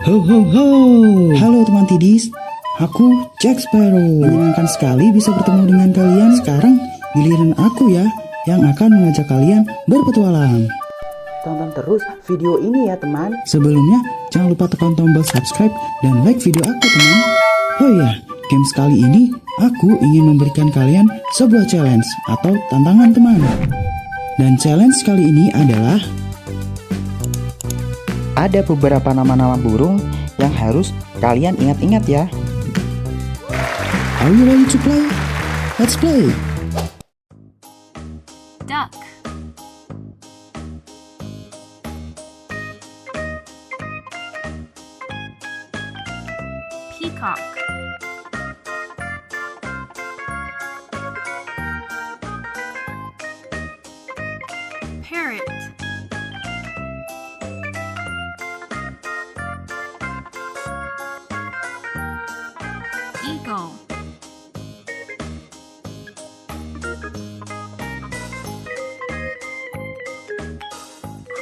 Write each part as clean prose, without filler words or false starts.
Ho ho ho. Halo teman Tidis, aku Jack Sparrow. Menyenangkan sekali bisa bertemu dengan kalian. Sekarang giliran aku ya yang akan mengajak kalian berpetualang. Tonton terus video ini ya teman. Sebelumnya jangan lupa tekan tombol subscribe dan like video aku teman. Oh ya, games kali ini aku ingin memberikan kalian sebuah challenge atau tantangan teman. Dan challenge kali ini adalah ada beberapa nama-nama burung yang harus kalian ingat-ingat ya. Are you ready to play? Let's play. Duck, peacock, parrot, eagle,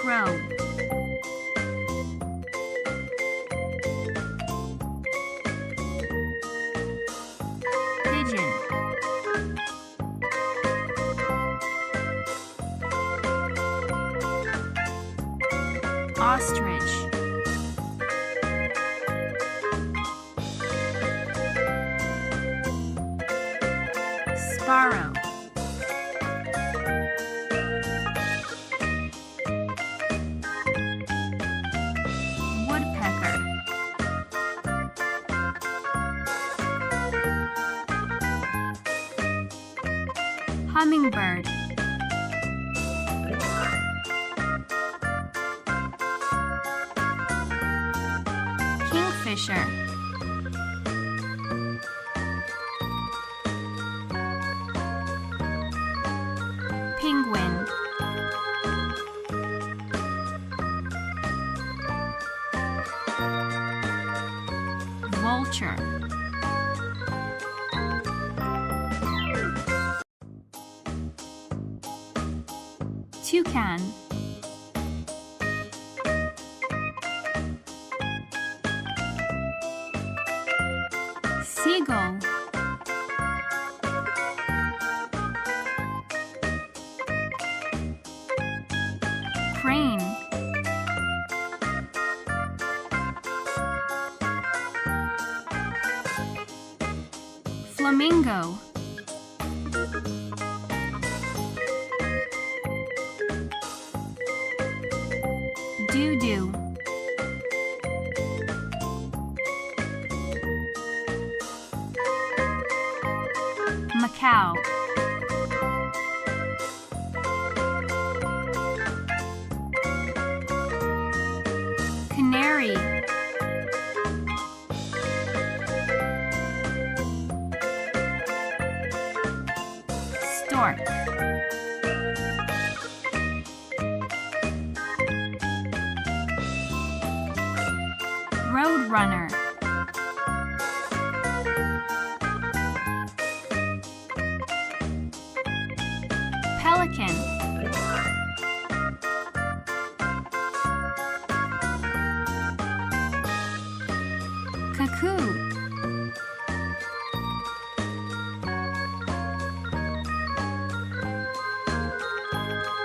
crow, pigeon, ostrich, sparrow, woodpecker, hummingbird, kingfisher, penguin, vulture, toucan, seagull, crane, flamingo, doo-doo, macaw, canary, stork, roadrunner, pelican, cuckoo,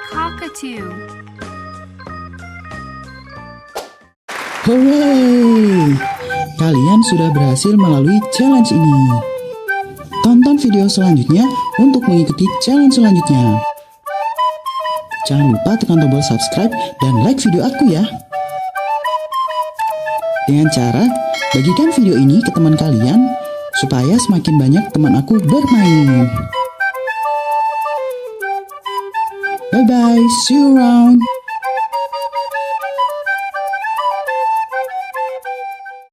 cockatoo, hooray! Kalian sudah berhasil melalui challenge ini. Tonton video selanjutnya untuk mengikuti challenge selanjutnya. Jangan lupa tekan tombol subscribe dan like video aku ya. Dengan cara bagikan video ini ke teman kalian supaya semakin banyak teman aku bermain. Bye bye, see you around.